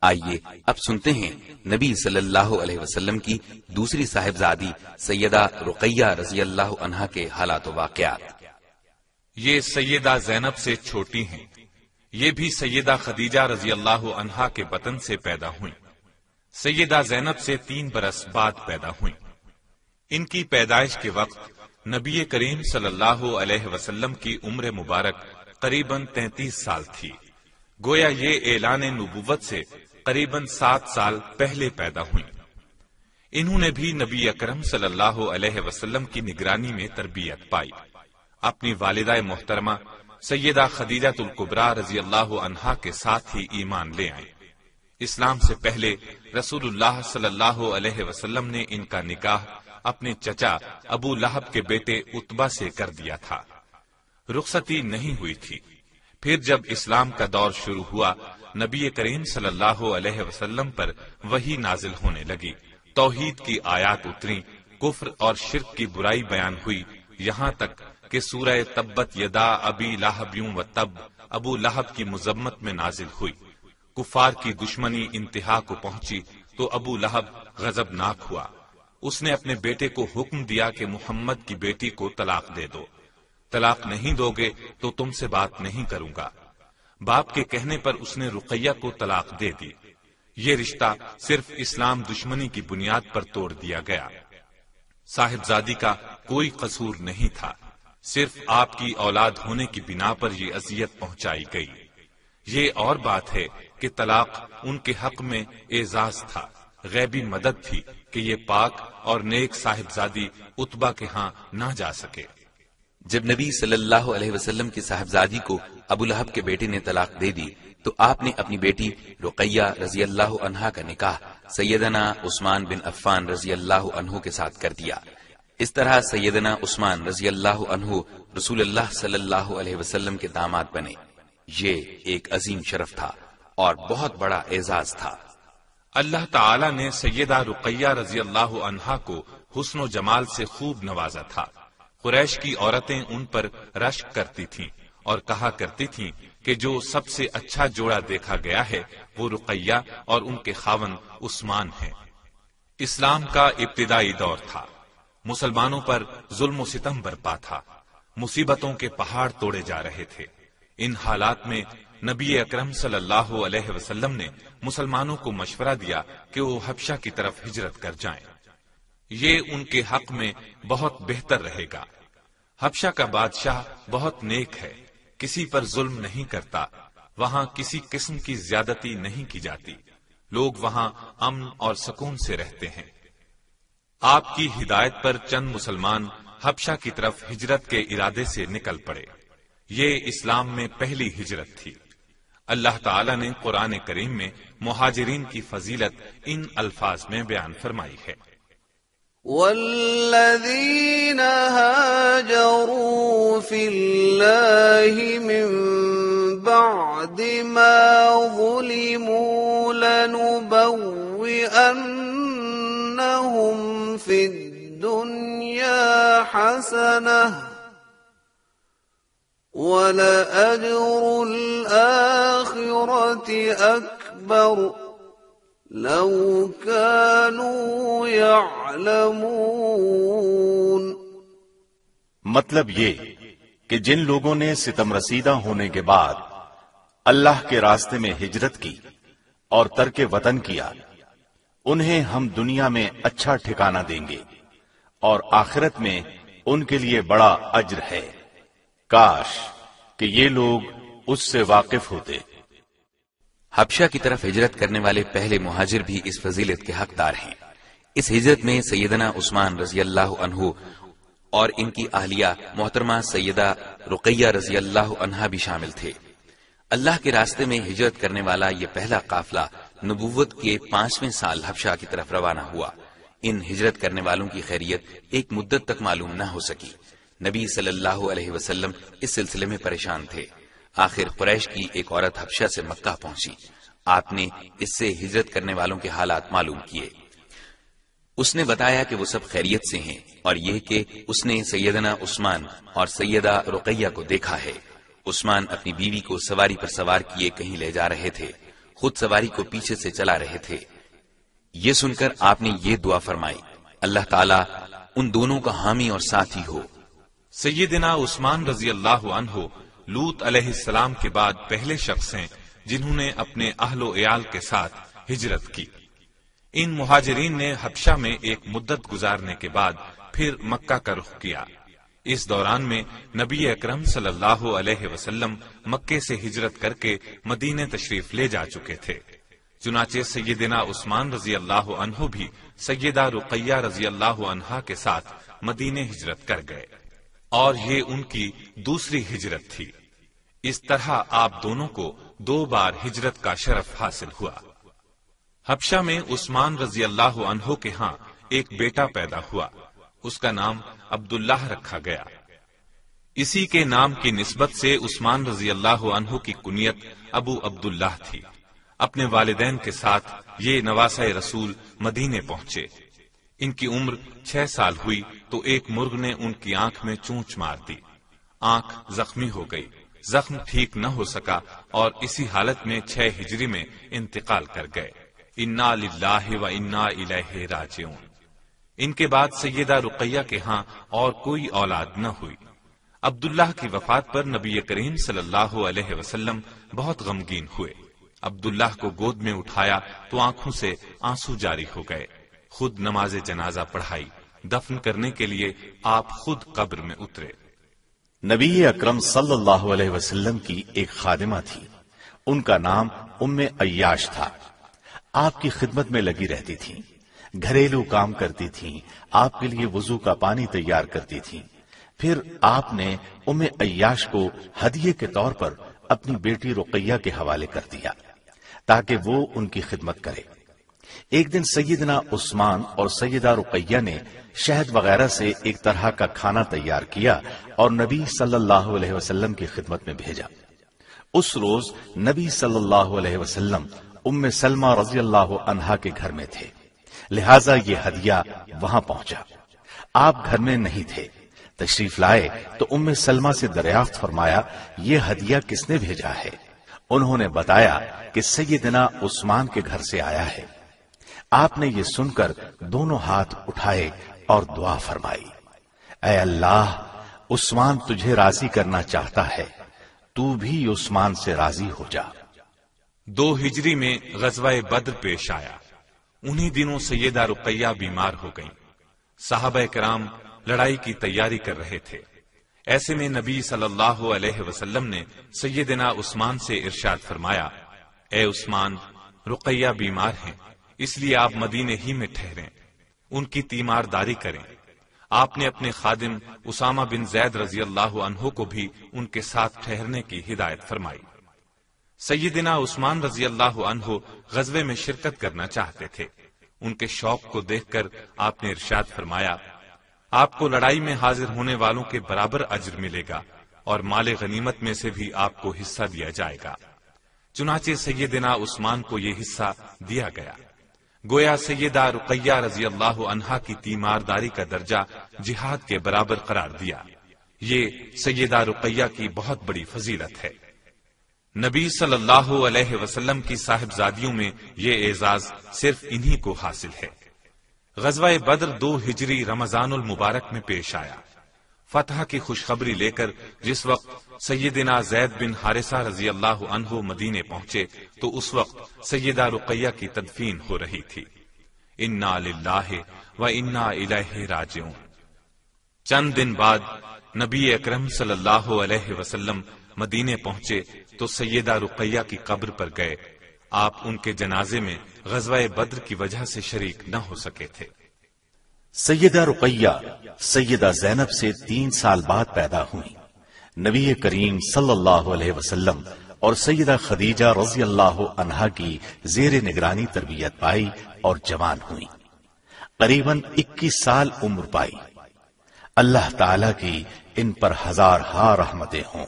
آئیے اب سنتے ہیں نبی صلی اللہ علیہ وسلم کی دوسری صاحبزادی سیدہ رقیہ رضی اللہ عنہا کے حالات و واقعات۔ یہ سیدہ زینب سے چھوٹی ہیں، یہ بھی سیدہ خدیجہ رضی اللہ عنہا کے بطن سے پیدا ہوئیں۔ سیدہ زینب سے 3 برس بعد پیدا ہوئیں۔ ان کی پیدائش کے وقت نبی کریم صلی اللہ علیہ وسلم کی عمر مبارک قریباً 33 سال تھی، گویا یہ اعلان نبوت سے قریباً 7 سال پہلے پیدا ہوئیں۔ انہوں نے بھی نبی اکرم صلی اللہ علیہ وسلم کی نگرانی میں تربیت پائی۔ اپنی والدہ محترمہ سیدہ خدیجہ الکبریٰ رضی اللہ عنہا کے ساتھ ہی ایمان لے آئیں۔ اسلام سے پہلے رسول اللہ صلی اللہ علیہ وسلم نے ان کا نکاح اپنے چچا ابو لہب کے بیٹے عتبہ سے کر دیا تھا۔ رخصتی نہیں ہوئی تھی۔ پھر جب اسلام کا دور شروع ہوا، نبی کریم صلی اللہ علیہ وسلم پر وحی نازل ہونے لگی، توحید کی آیات اتریں، کفر اور شرک کی برائی بیان ہوئی، یہاں تک کہ سورہ تبت یدا ابی لہب وتب ابو لہب کی مذمت میں نازل ہوئی۔ کفار کی دشمنی انتہا کو پہنچی تو ابو لہب غضبناک ہوا۔ اس نے اپنے بیٹے کو حکم دیا کہ محمد کی بیٹی کو طلاق دے دو، طلاق نہیں دو گے تو تم سے بات نہیں کروں گا۔ باپ کے کہنے پر اس نے رقیہ کو طلاق دے دی۔ یہ رشتہ صرف اسلام دشمنی کی بنیاد پر توڑ دیا گیا۔ صاحبزادی کا کوئی قصور نہیں تھا، صرف آپ کی اولاد ہونے کی بنا پر یہ اذیت پہنچائی گئی۔ یہ اور بات ہے کہ طلاق ان کے حق میں اعزاز تھا، غیبی مدد تھی کہ یہ پاک اور نیک صاحبزادی عتبہ کے ہاں نہ جا سکے۔ جب نبی صلی اللہ علیہ وسلم کی صاحبزادی کو ابو لہب کے بیٹے نے طلاق دے دی تو آپ نے اپنی بیٹی رقیہ رضی اللہ عنہا کا نکاح سیدنا عثمان بن عفان رضی اللہ عنہ کے ساتھ کر دیا۔ اس طرح سیدنا عثمان رضی اللہ عنہ رسول اللہ صلی اللہ علیہ وسلم کے داماد بنے۔ یہ ایک عظیم شرف تھا اور بہت بڑا اعزاز تھا۔ اللہ تعالی نے سیدہ رقیہ رضی اللہ عنہا کو حسن و جمال سے خوب نوازا تھا۔ قریش کی عورتیں ان پر رشک کرتی تھیں اور کہا کرتی تھیں کہ جو سب سے اچھا جوڑا دیکھا گیا ہے وہ رقیہ اور ان کے خاوند عثمان ہیں۔ اسلام کا ابتدائی دور تھا، مسلمانوں پر ظلم و ستم برپا تھا، مصیبتوں کے پہاڑ توڑے جا رہے تھے۔ ان حالات میں نبی اکرم صلی اللہ علیہ وسلم نے مسلمانوں کو مشورہ دیا کہ وہ حبشہ کی طرف ہجرت کر جائیں، یہ ان کے حق میں بہت بہتر رہے گا۔ حبشہ کا بادشاہ بہت نیک ہے، کسی پر ظلم نہیں کرتا، وہاں کسی قسم کی زیادتی نہیں کی جاتی، لوگ وہاں امن اور سکون سے رہتے ہیں۔ آپ کی ہدایت پر چند مسلمان حبشہ کی طرف ہجرت کے ارادے سے نکل پڑے۔ یہ اسلام میں پہلی ہجرت تھی۔ اللہ تعالی نے قرآن کریم میں مہاجرین کی فضیلت ان الفاظ میں بیان فرمائی ہے: والذین هاجروا فی اللہ من بعد ما ظلموا لنبوئنہم فی الدنیا حسنہ وَلَأَجْرُ الْآخِرَةِ أَكْبَرُ لَوْ كَانُوا يَعْلَمُونَ۔ مطلب یہ کہ جن لوگوں نے ستم رسیدہ ہونے کے بعد اللہ کے راستے میں ہجرت کی اور ترک وطن کیا، انہیں ہم دنیا میں اچھا ٹھکانہ دیں گے اور آخرت میں ان کے لیے بڑا اجر ہے۔ کاش کہ یہ لوگ اس سے واقف ہوتے۔ حبشہ کی طرف ہجرت کرنے والے پہلے مہاجر بھی اس فضیلت کے حقدار ہیں۔ اس ہجرت میں سیدنا عثمان رضی اللہ عنہ اور ان کی اہلیہ محترمہ سیدہ رقیہ رضی اللہ عنہا بھی شامل تھے۔ اللہ کے راستے میں ہجرت کرنے والا یہ پہلا قافلہ نبوت کے 5ویں سال حبشہ کی طرف روانہ ہوا۔ ان ہجرت کرنے والوں کی خیریت ایک مدت تک معلوم نہ ہو سکی۔ نبی صلی اللہ علیہ وسلم اس سلسلے میں پریشان تھے۔ آخر قریش کی ایک عورت حبشہ سے مکہ پہنچی۔ آپ نے اس سے ہجرت کرنے والوں کے حالات معلوم کیے۔ اس نے بتایا کہ وہ سب خیریت سے ہیں اور یہ کہ اس نے سیدنا عثمان اور سیدہ رقیہ کو دیکھا ہے۔ عثمان اپنی بیوی کو سواری پر سوار کیے کہیں لے جا رہے تھے۔ خود سواری کو پیچھے سے چلا رہے تھے۔ یہ سن کر آپ نے یہ دعا فرمائی، اللہ تعالیٰ ان دونوں کا حامی اور ساتھی ہو۔ سیدنا عثمان رضی اللہ عنہ لوط علیہ السلام کے بعد پہلے شخص ہیں جنہوں نے اپنے اہل و عیال کے ساتھ ہجرت کی۔ ان مہاجرین نے حبشہ میں ایک مدت گزارنے کے بعد پھر مکہ کا رخ کیا۔ اس دوران میں نبی اکرم صلی اللہ علیہ وسلم مکے سے ہجرت کر کے مدینے تشریف لے جا چکے تھے۔ چنانچہ سیدنا عثمان رضی اللہ عنہ بھی سیدہ رقیہ رضی اللہ عنہا کے ساتھ مدینے ہجرت کر گئے، اور یہ ان کی دوسری ہجرت تھی۔ اس طرح آپ دونوں کو 2 بار ہجرت کا شرف حاصل ہوا۔ حبشہ میں عثمان رضی اللہ عنہ کے ہاں ایک بیٹا پیدا ہوا، اس کا نام عبداللہ رکھا گیا۔ اسی کے نام کی نسبت سے عثمان رضی اللہ عنہ کی کنیت ابو عبداللہ تھی۔ اپنے والدین کے ساتھ یہ نواسہ رسول مدینے پہنچے۔ ان کی عمر 6 سال ہوئی تو ایک مرغ نے ان کی آنکھ میں چونچ مار دی، آنکھ زخمی ہو گئی، زخم ٹھیک نہ ہو سکا اور اسی حالت میں 6 ہجری میں انتقال کر گئے۔ انا للہ و انا الیہ راجعون۔ ان کے بعد سیدہ رقیہ کے ہاں اور کوئی اولاد نہ ہوئی۔ عبداللہ کی وفات پر نبی کریم صلی اللہ علیہ وسلم بہت غمگین ہوئے۔ عبداللہ کو گود میں اٹھایا تو آنکھوں سے آنسو جاری ہو گئے۔ خود نماز جنازہ پڑھائی، دفن کرنے کے لیے آپ خود قبر میں اترے۔ نبی اکرم صلی اللہ علیہ وسلم کی ایک خادمہ تھی، ان کا نام ام عیاش تھا۔ آپ کی خدمت میں لگی رہتی تھیں، گھریلو کام کرتی تھیں، آپ کے لیے وضو کا پانی تیار کرتی تھیں۔ پھر آپ نے ام عیاش کو ہدیے کے طور پر اپنی بیٹی رقیہ کے حوالے کر دیا تاکہ وہ ان کی خدمت کرے۔ ایک دن سیدنا عثمان اور سیدہ رقیہ نے شہد وغیرہ سے ایک طرح کا کھانا تیار کیا اور نبی صلی اللہ علیہ وسلم کی خدمت میں بھیجا۔ اس روز نبی صلی اللہ علیہ وسلم ام سلمہ رضی اللہ عنہا کے گھر میں تھے، لہذا یہ ہدیہ وہاں پہنچا۔ آپ گھر میں نہیں تھے، تشریف لائے تو ام سلمہ سے دریافت فرمایا، یہ ہدیہ کس نے بھیجا ہے؟ انہوں نے بتایا کہ سیدنا عثمان کے گھر سے آیا ہے۔ آپ نے یہ سن کر دونوں ہاتھ اٹھائے اور دعا فرمائی، اے اللہ، عثمان تجھے راضی کرنا چاہتا ہے، تو بھی عثمان سے راضی ہو جا۔ 2 ہجری میں غزوہ بدر پیش آیا۔ انہی دنوں سیدہ رقیہ بیمار ہو گئیں۔ صحابہ کرام لڑائی کی تیاری کر رہے تھے۔ ایسے میں نبی صلی اللہ علیہ وسلم نے سیدنا عثمان سے ارشاد فرمایا، اے عثمان، رقیہ بیمار ہیں، اس لیے آپ مدینے ہی میں ٹھہریں، ان کی تیمارداری کریں۔ آپ نے اپنے خادم اسامہ بن زید رضی اللہ عنہ کو بھی ان کے ساتھ ٹھہرنے کی ہدایت فرمائی۔ سیدنا عثمان رضی اللہ عنہ غزوے میں شرکت کرنا چاہتے تھے۔ ان کے شوق کو دیکھ کر آپ نے ارشاد فرمایا، آپ کو لڑائی میں حاضر ہونے والوں کے برابر اجر ملے گا اور مال غنیمت میں سے بھی آپ کو حصہ دیا جائے گا۔ چنانچہ سیدنا عثمان کو یہ حصہ دیا گیا۔ گویا سیدہ رقیہ رضی اللہ عنہا کی تیمارداری کا درجہ جہاد کے برابر قرار دیا۔ یہ سیدہ رقیہ کی بہت بڑی فضیلت ہے۔ نبی صلی اللہ علیہ وسلم کی صاحبزادیوں میں یہ اعزاز صرف انہی کو حاصل ہے۔ غزوہ بدر 2 ہجری رمضان المبارک میں پیش آیا۔ فتح کی خوشخبری لے کر جس وقت سیدنا زید بن حارثہ رضی اللہ عنہ مدینے پہنچے تو اس وقت سیدہ رقیہ کی تدفین ہو رہی تھی۔ انا للہ و انا الیہ راجعون۔ چند دن بعد نبی اکرم صلی اللہ علیہ وسلم مدینے پہنچے تو سیدہ رقیہ کی قبر پر گئے۔ آپ ان کے جنازے میں غزوہ بدر کی وجہ سے شریک نہ ہو سکے تھے۔ سیدہ رقیہ سیدہ زینب سے 3 سال بعد پیدا ہوئی۔ نبی کریم صلی اللہ علیہ وسلم اور سیدہ خدیجہ رضی اللہ عنہا کی زیر نگرانی تربیت پائی اور جوان ہوئی۔ قریباً 21 سال عمر پائی۔ اللہ تعالی کی ان پر ہزارہا رحمتیں ہوں۔